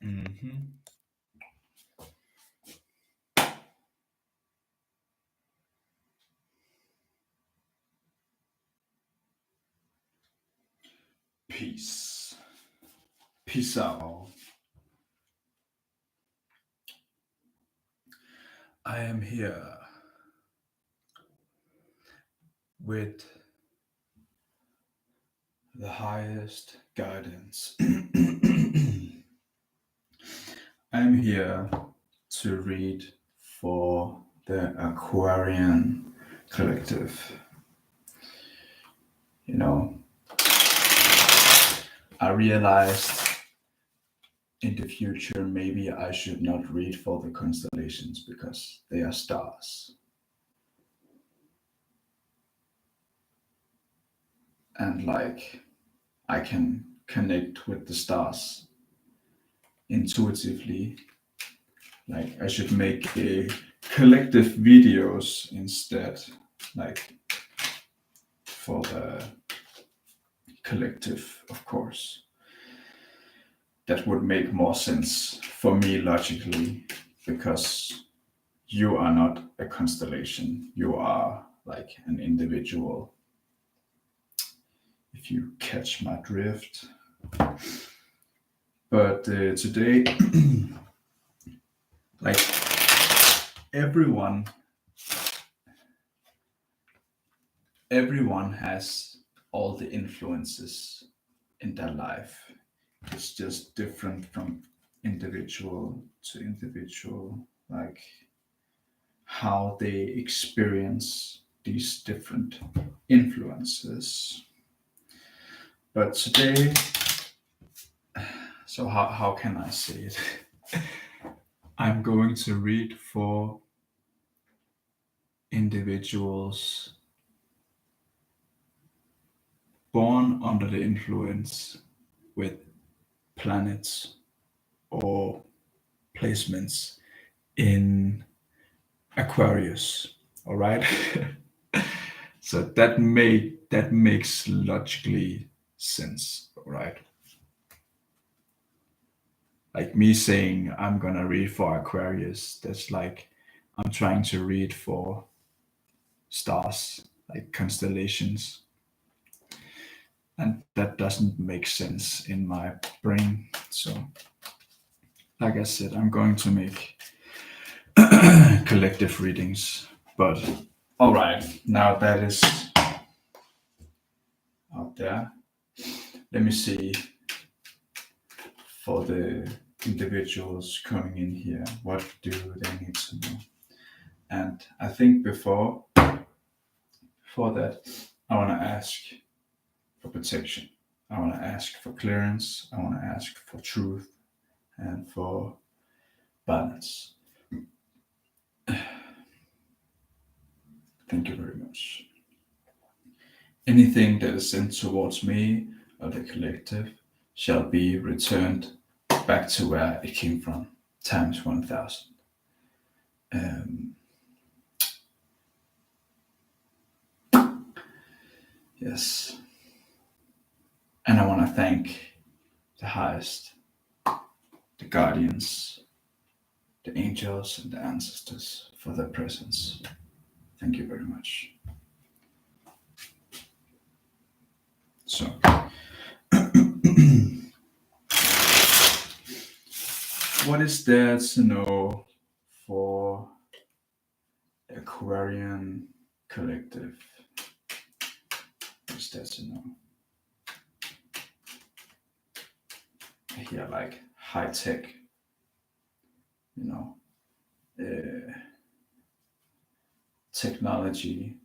Mhm. Peace. Peace out. I am here with the highest guidance. I'm here to read for the Aquarian collective. You know, I realized in the future maybe I should not read for the constellations because they are stars. And like I can connect with the stars intuitively. Like I should make a collective videos instead, like for the collective, of course. That would make more sense for me logically because you are not a constellation. You are like an individual. If you catch my drift. But today, like everyone has all the influences in their life. It's just different from individual to individual, like how they experience these different influences. But today, so how can I say it? I'm going to read for individuals born under the influence with planets or placements in Aquarius. All right. So that makes logically sense, all right? Like me saying I'm gonna read for Aquarius, that's like I'm trying to read for stars, like constellations. And that doesn't make sense in my brain. So, like I said, I'm going to make collective readings. But all right, now that is out there. Let me see for the individuals coming in here, what do they need to know? And I think before that, I want to ask for protection. I want to ask for clearance. I want to ask for truth and for balance. Thank you very much. Anything that is sent towards me or the collective shall be returned back to where it came from, times 1,000. Yes. And I want to thank the highest, the guardians, the angels, and the ancestors for their presence. Thank you very much. So, what is there to know for Aquarian collective? What is there to know? I hear like high tech, technology.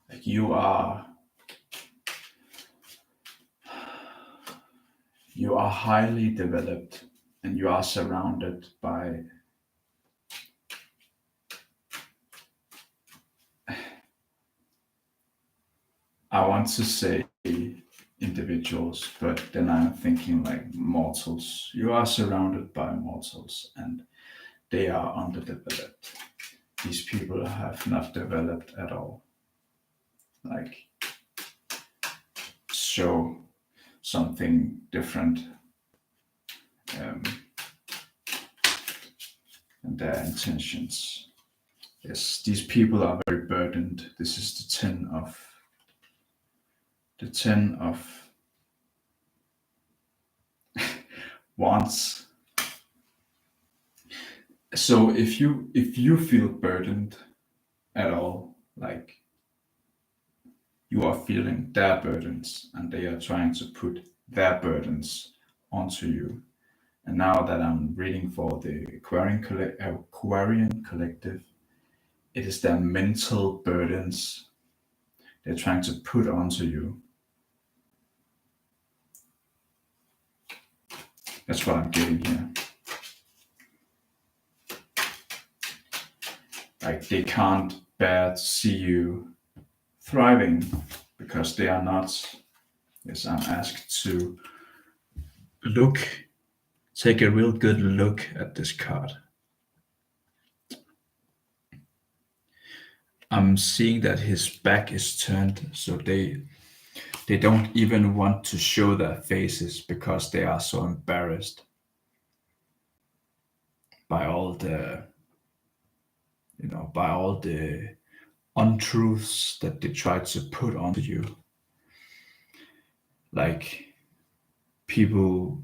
Like you are highly developed and you are surrounded by I want to say individuals, but then I'm thinking like mortals. You are surrounded by mortals and they are underdeveloped. these people have not developed at all. Like, show something different. Um, and their intentions. Yes, these people are very burdened. This is the 10 of wands. So if you feel burdened at all, like you are feeling their burdens and they are trying to put their burdens onto you. And now that I'm reading for the Aquarian collective, it is their mental burdens they're trying to put onto you. That's what I'm getting here. Like they can't bear to see you thriving because they are not. Yes, I'm asked to take a real good look at this card. I'm seeing that his back is turned, so they don't even want to show their faces because they are so embarrassed by all the untruths that they try to put onto you. Like people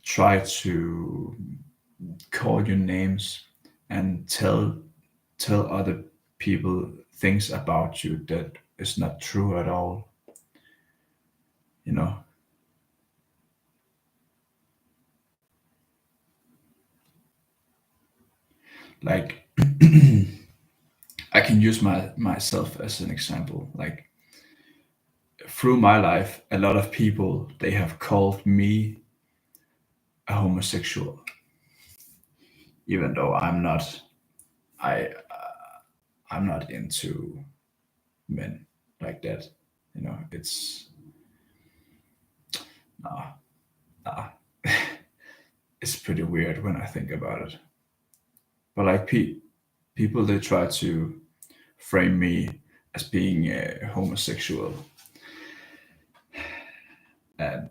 try to call you names and tell other people things about you that is not true at all. You know, like I can use myself as an example. Like through my life, a lot of people they have called me a homosexual, even though I'm not. I I'm not into men like that. You know, it's nah, nah. It's pretty weird when I think about it. But like people, they try to frame me as being a homosexual, and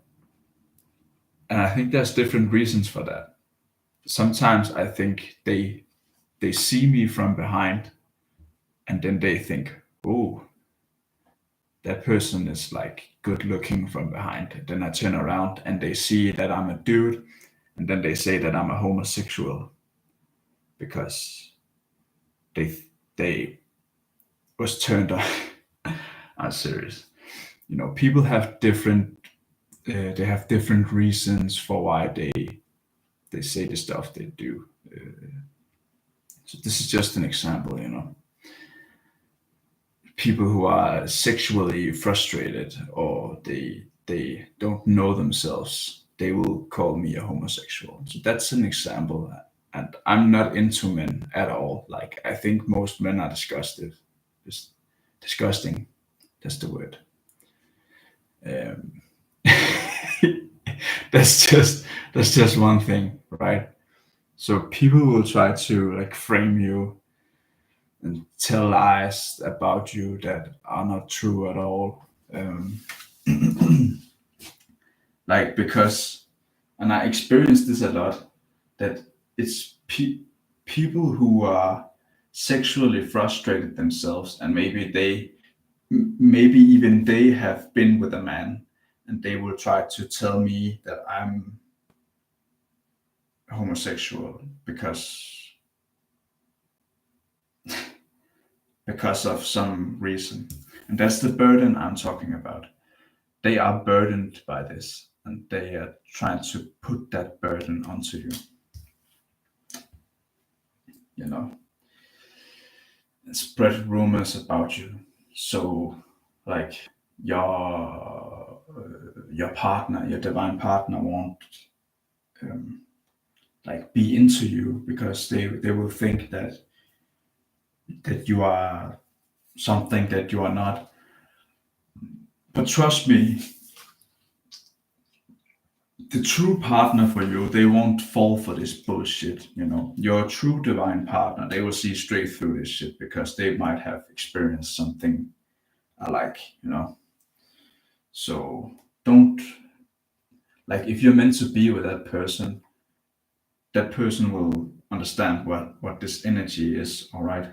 I think there's different reasons for that. Sometimes I think they see me from behind, and then they think, oh, that person is like good looking from behind. Then I turn around and they see that I'm a dude, and then they say that I'm a homosexual because they was turned on. I'm serious. You know, people have different they have different reasons for why they say the stuff they do. So this is just an example. You know, people who are sexually frustrated or they don't know themselves, they will call me a homosexual. So that's an example. And I'm not into men at all. Like I think most men are disgusting. Just disgusting. That's the word. Um, that's just one thing, right? So people will try to like frame you and tell lies about you that are not true at all. Um, like because, and I experienced this a lot, that it's people who are sexually frustrated themselves, and maybe even they have been with a man, and they will try to tell me that I'm homosexual because of some reason. And that's the burden I'm talking about. They are burdened by this and they are trying to put that burden onto you. You know, and spread rumors about you. So, like your partner, your divine partner, won't um, like be into you because they will think that you are something that you are not. But trust me, the true partner for you, they won't fall for this bullshit. Your true divine partner, they will see straight through this shit because they might have experienced something alike. So don't, like, if you're meant to be with that person will understand what this energy is. All right.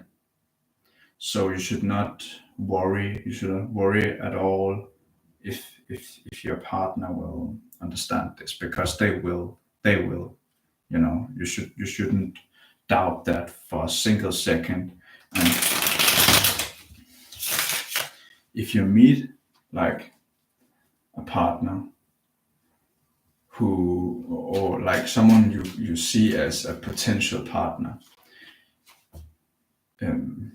So you should not worry. You shouldn't worry at all if your partner will understand this, because they will. They will. You shouldn't doubt that for a single second. And if you meet like a partner who, or like someone you see as a potential partner, um,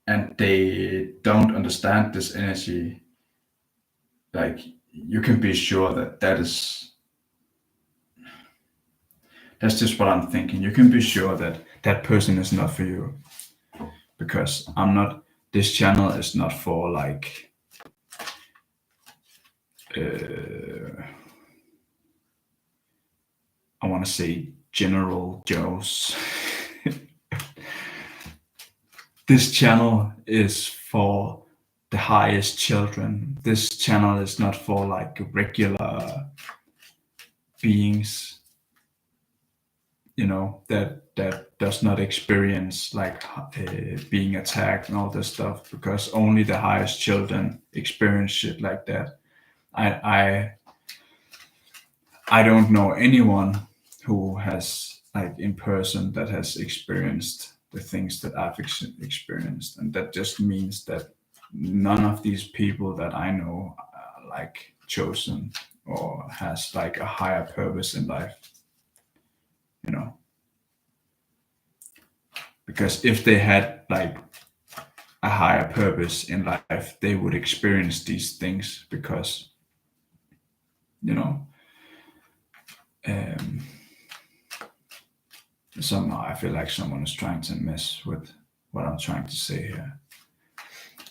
and they don't understand this energy, like, you can be sure that's just what I'm thinking. You can be sure that that person is not for you, because this channel is not for like I want to say general Joes. This channel is for the highest children. This channel is not for like regular beings, that does not experience like being attacked and all this stuff, because only the highest children experience shit like that. I don't know anyone who has, like, in person, that has experienced the things that I've experienced, and that just means that none of these people that I know are like chosen or has like a higher purpose in life, you know. Because if they had like a higher purpose in life, they would experience these things, because you know um, somehow I feel like someone is trying to mess with what I'm trying to say here.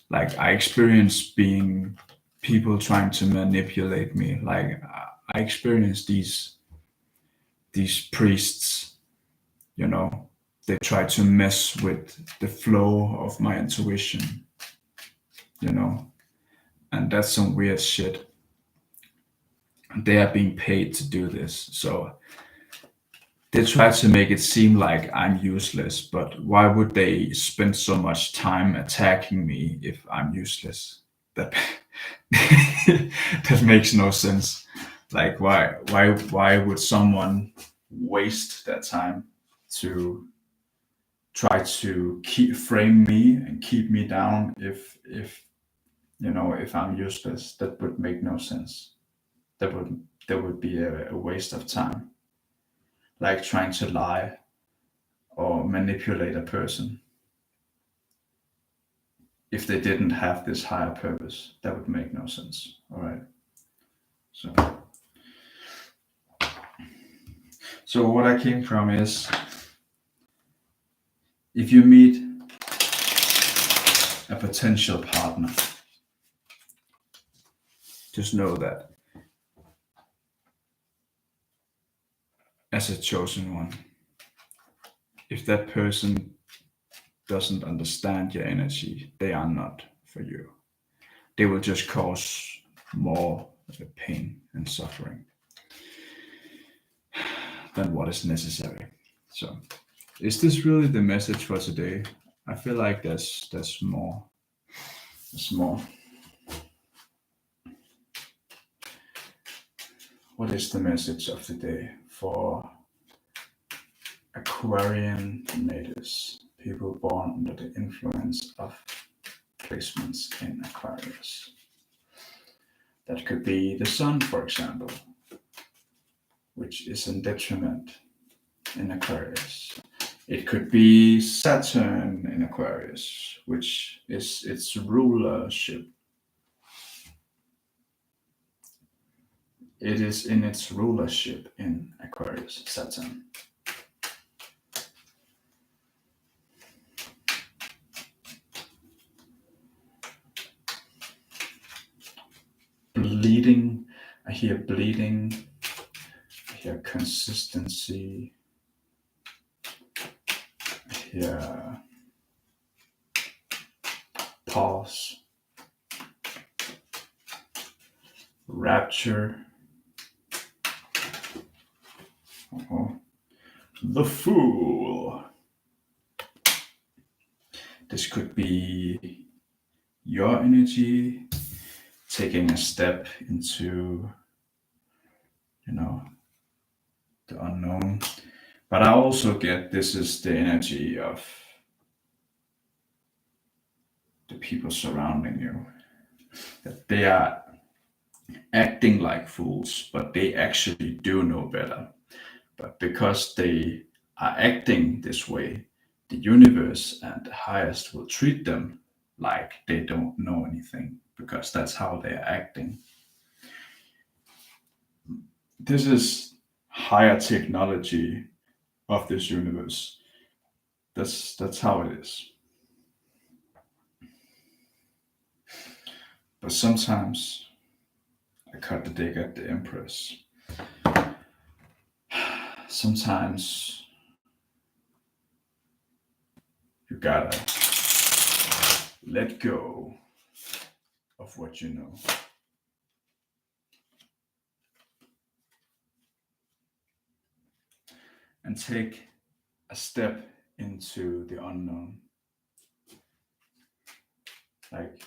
Like, I experience being people trying to manipulate me. Like, I experience these priests, they try to mess with the flow of my intuition, and that's some weird shit. They are being paid to do this. So they try to make it seem like I'm useless, but why would they spend so much time attacking me if I'm useless? That that makes no sense. Like, why would someone waste their time to try to frame me and keep me down if I'm useless? That would make no sense. That would be a waste of time. Like trying to lie or manipulate a person if they didn't have this higher purpose. That would make no sense. All right. So what I came from is, if you meet a potential partner, just know that as a chosen one, if that person doesn't understand your energy, they are not for you. They will just cause more pain and suffering than what is necessary. So, is this really the message for today? I feel like there's more. There's more. What is the message of the day for Aquarian natives, people born under the influence of placements in Aquarius? That could be the sun, for example, which is in detriment in Aquarius. It could be Saturn in Aquarius, which is its rulership. It is in its rulership in Aquarius, Saturn. Leading I hear bleeding. I hear consistency. I hear pause. Rapture. Oh, the Fool. This could be your energy taking a step into, the unknown. But I also get this is the energy of the people surrounding you. That they are acting like fools, but they actually do know better. But because they are acting this way, the universe and the highest will treat them like they don't know anything because that's how they are acting. This is higher technology of this universe. That's how it is. But sometimes I cut the dick at the Empress. Sometimes you gotta let go of what you know and take a step into the unknown. Like,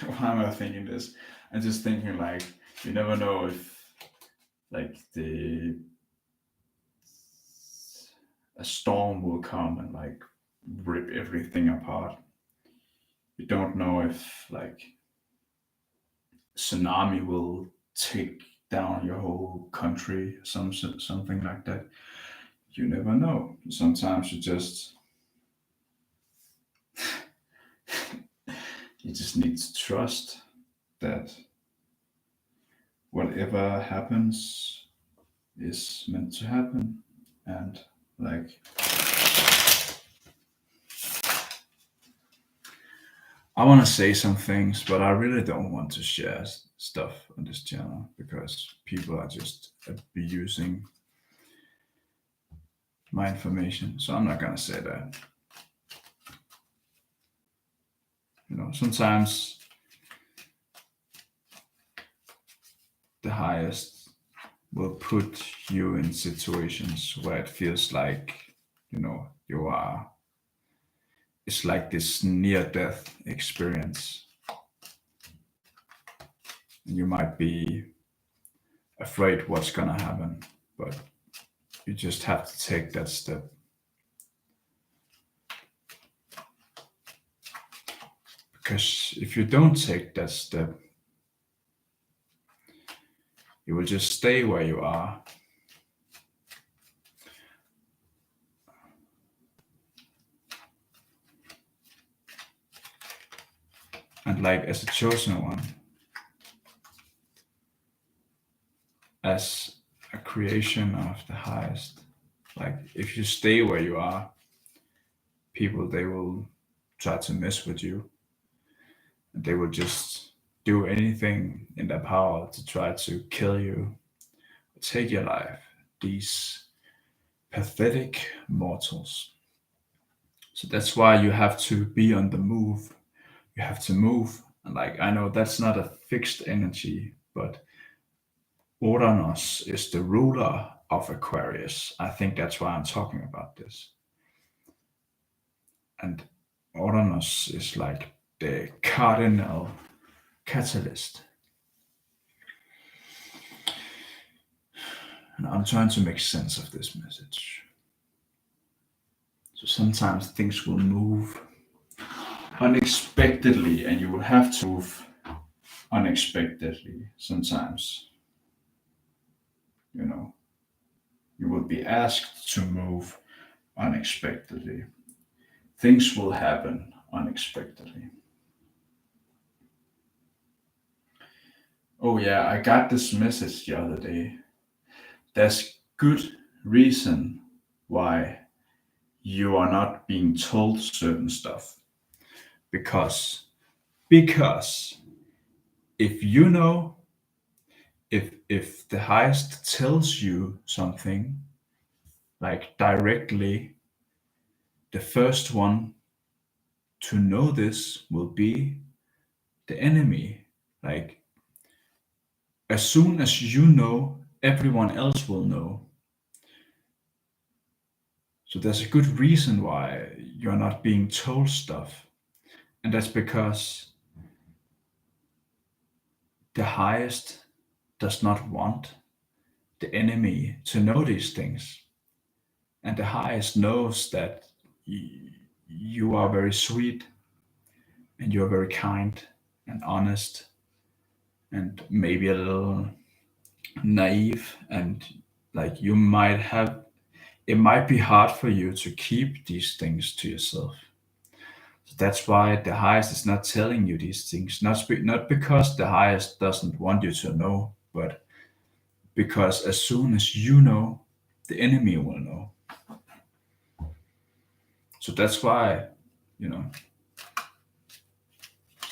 why am I thinking this? I'm just thinking like, you never know if like a storm will come and like rip everything apart. You don't know if like tsunami will take down your whole country, something like that. You never know. Sometimes you just need to trust that whatever happens is meant to happen. And like, I want to say some things, but I really don't want to share stuff on this channel because people are just abusing my information. So I'm not gonna say that. Sometimes the highest will put you in situations where it feels like, you are, it's like this near death experience. You might be afraid what's gonna happen, but you just have to take that step. Because if you don't take that step, you will just stay where you are. And like as a chosen one, as a creation of the highest, like if you stay where you are, people they will try to mess with you. And they will just do anything in their power to try to kill you, take your life. These pathetic mortals. So that's why you have to be on the move. You have to move. And like I know that's not a fixed energy, but Uranus is the ruler of Aquarius. I think that's why I'm talking about this. And Uranus is like the cardinal catalyst. And I'm trying to make sense of this message. So sometimes things will move unexpectedly, and you will have to move unexpectedly sometimes. You will be asked to move unexpectedly. Things will happen unexpectedly. Oh, yeah, I got this message the other day. There's good reason why you are not being told certain stuff. because if you know, if the highest tells you something like directly, the first one to know this will be the enemy. Like, as soon as you know, everyone else will know. So there's a good reason why you're not being told stuff. And that's because the highest does not want the enemy to know these things. And the highest knows that you are very sweet and you're very kind and honest and maybe a little naive, and like you might have, it might be hard for you to keep these things to yourself. So that's why the highest is not telling you these things, not because the highest doesn't want you to know, but because as soon as you know, the enemy will know. So that's why, you know,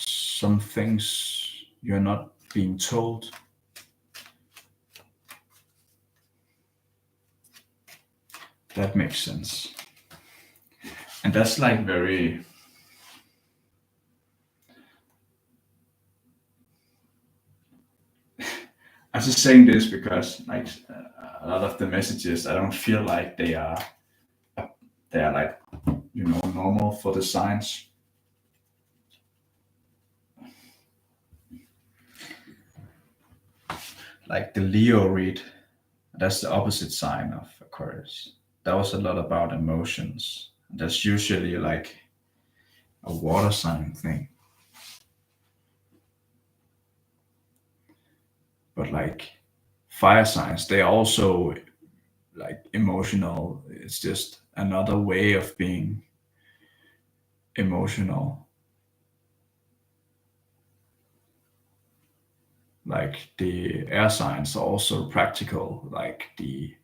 some things you're not being told. That makes sense. And that's like very, I'm just saying this because like a lot of the messages, I don't feel like they are like, you know, normal for the signs. Like the Leo read, that's the opposite sign of Aquarius. That was a lot about emotions. That's usually like a water sign thing. But like fire signs, they are also like emotional. It's just another way of being emotional. Like the air signs are also practical, like the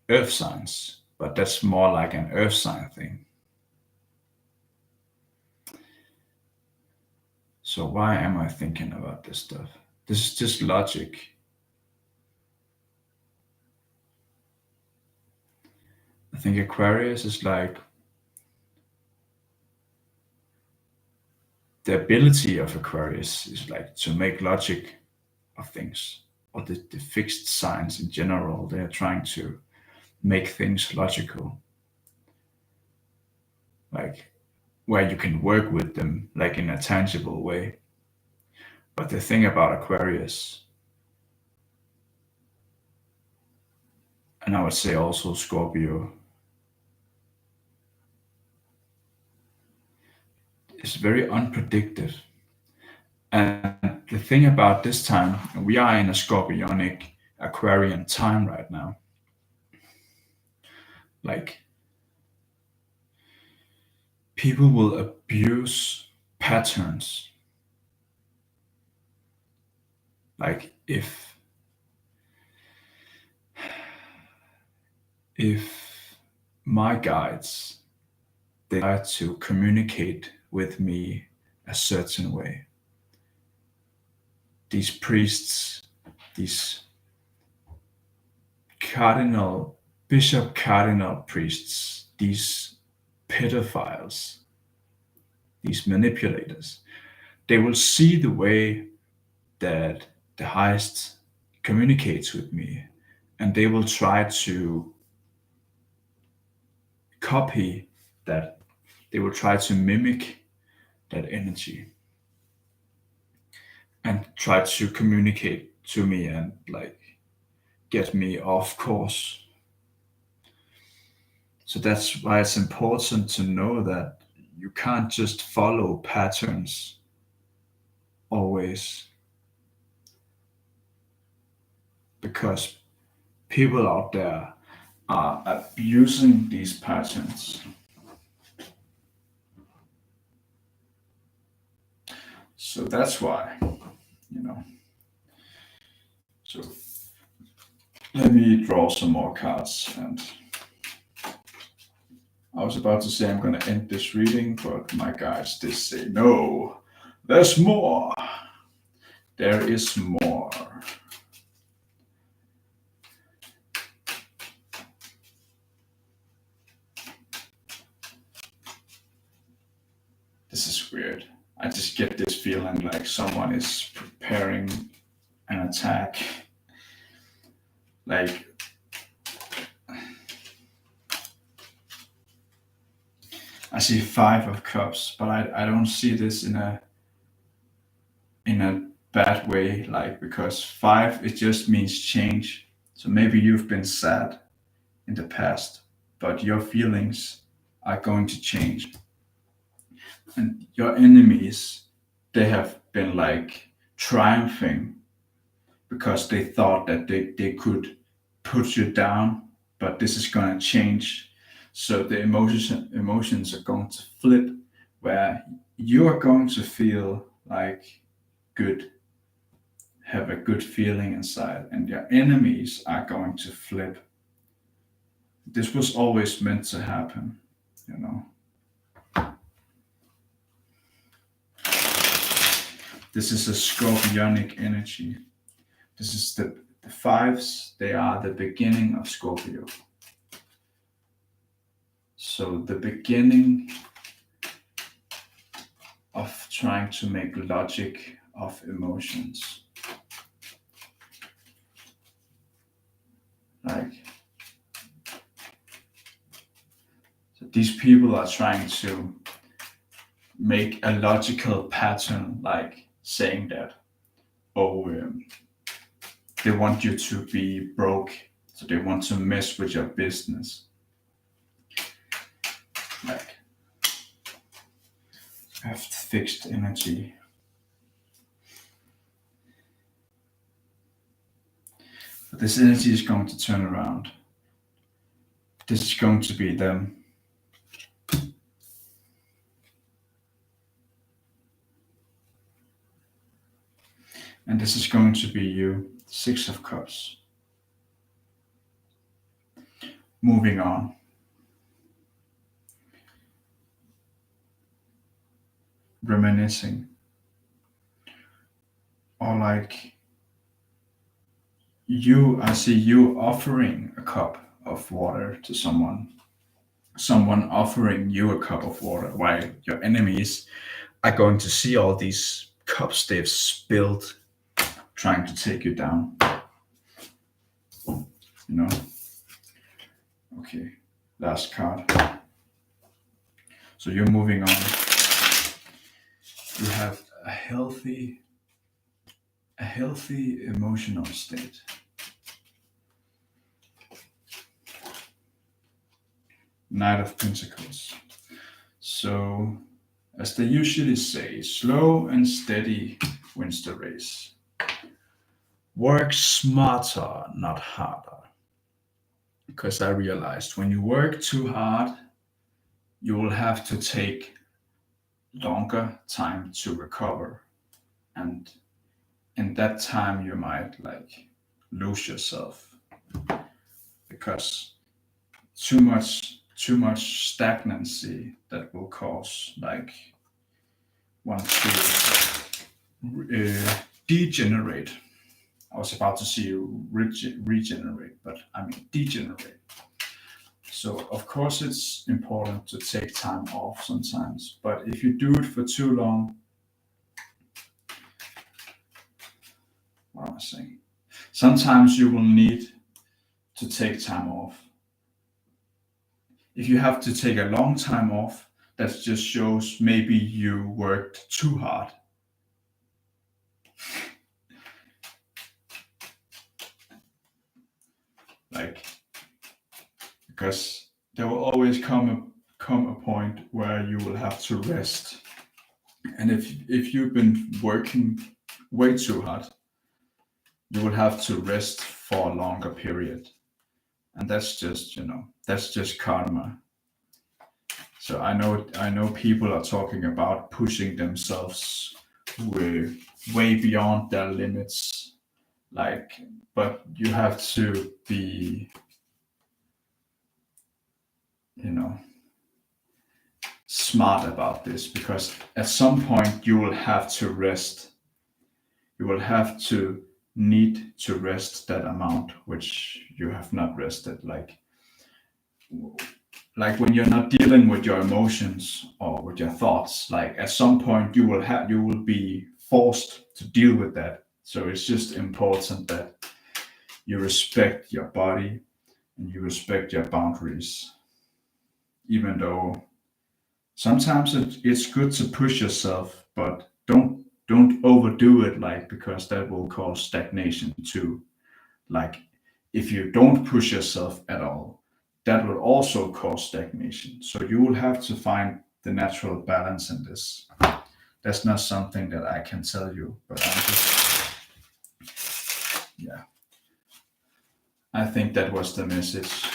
earth signs, but that's more like an earth sign thing. So why am I thinking about this stuff? This is just logic. I think Aquarius is like the ability of Aquarius is like to make logic of things, or the fixed signs in general. They are trying to make things logical, like where you can work with them like in a tangible way. But the thing about Aquarius, and I would say also Scorpio, is very unpredictable. And the thing about this time, we are in a Scorpionic Aquarian time right now. Like people will abuse patterns. Like if my guides, they try to communicate with me a certain way, these priests, these cardinal, bishop cardinal priests, these pedophiles, these manipulators, they will see the way that the highest communicates with me, and they will try to copy that. They will try to mimic that energy and try to communicate to me and like get me off course. So that's why it's important to know that you can't just follow patterns always, because people out there are abusing these patterns. So that's why, you know. So let me draw some more cards, and I was about to say I'm gonna end this reading, but my guides did say no. There's more. There is more. This is weird. I just get this feeling like someone is preparing an attack. Like, I see 5 of Cups, but I don't see this in a bad way, like, because 5, it just means change. So maybe you've been sad in the past, but your feelings are going to change. And your enemies, they have been like triumphing because they thought that they could put you down, but this is going to change. So the emotions are going to flip, where you are going to feel like good, have a good feeling inside, and your enemies are going to flip. This was always meant to happen, you know. This is a scorpionic energy. This is the 5s, they are the beginning of Scorpio. So the beginning of trying to make logic of emotions. Like, so these people are trying to make a logical pattern, like saying that, oh, they want you to be broke, so they want to mess with your business. Like, have fixed energy. But this energy is going to turn around. This is going to be them. And this is going to be you, 6 of Cups. Moving on. Reminiscing. Or like, I see you offering a cup of water to someone. Someone offering you a cup of water, while your enemies are going to see all these cups they've spilled, trying to take you down. You know? Okay, last card. So you're moving on. You have a healthy emotional state. Knight of Pentacles. So, as they usually say, slow and steady wins the race. Work smarter, not harder. Because I realized when you work too hard, you will have to take longer time to recover. And in that time, you might like lose yourself, because too much stagnancy that will cause like one to degenerate. I was about to see regenerate, but I mean degenerate. So of course it's important to take time off sometimes, but if you do it for too long, what am I saying? Sometimes you will need to take time off. If you have to take a long time off, that just shows maybe you worked too hard. Like, because there will always come a point where you will have to rest. And if you've been working way too hard, you will have to rest for a longer period. And that's just, that's just karma. So I know people are talking about pushing themselves way beyond their limits. Like, but you have to be, smart about this, because at some point you will have to rest. You will have to need to rest that amount which you have not rested. Like when you're not dealing with your emotions or with your thoughts, like at some point you will be forced to deal with that. So it's just important that you respect your body and you respect your boundaries, even though sometimes it's good to push yourself, but don't overdo it, like, because that will cause stagnation too. Like, if you don't push yourself at all, that will also cause stagnation. So you will have to find the natural balance in this. That's not something that I can tell you, but I'm just, yeah, I think that was the message.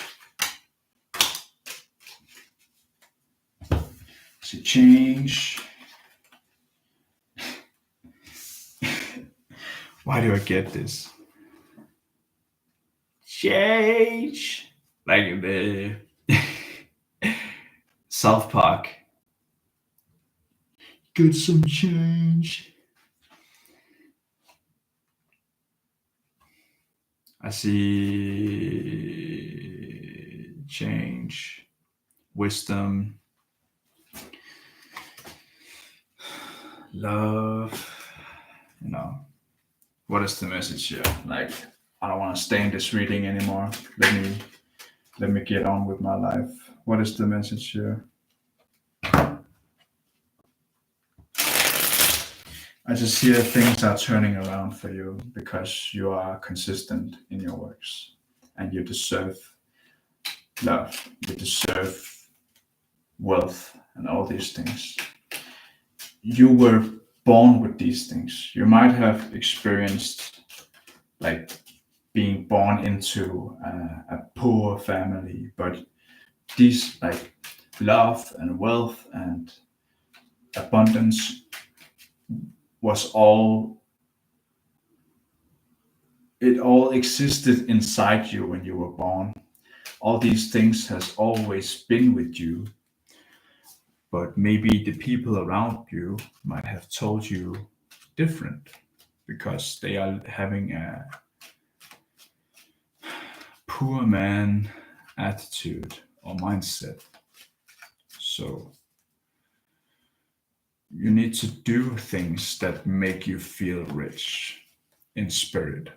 So change. Why do I get this? Change. Like the South Park. Get some change. I see change, wisdom, love. You know, what is the message here? Like, I don't want to stay in this reading anymore. Let me get on with my life. What is the message here? I just hear things are turning around for you because you are consistent in your works and you deserve love. You deserve wealth and all these things. You were born with these things. You might have experienced, like, being born into a poor family, but these, like, love and wealth and abundance was all, it all existed inside you when you were born. All these things has always been with you, but maybe the people around you might have told you different because they are having a poor man attitude or mindset. So you need to do things that make you feel rich in spirit.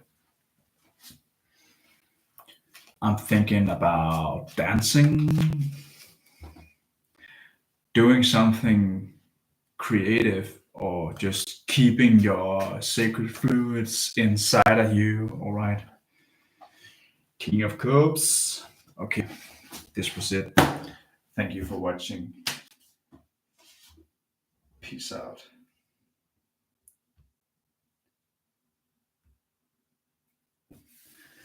I'm thinking about dancing, doing something creative, or just keeping your sacred fluids inside of you. All right. King of Cups. Okay, this was it. Thank you for watching. Peace out.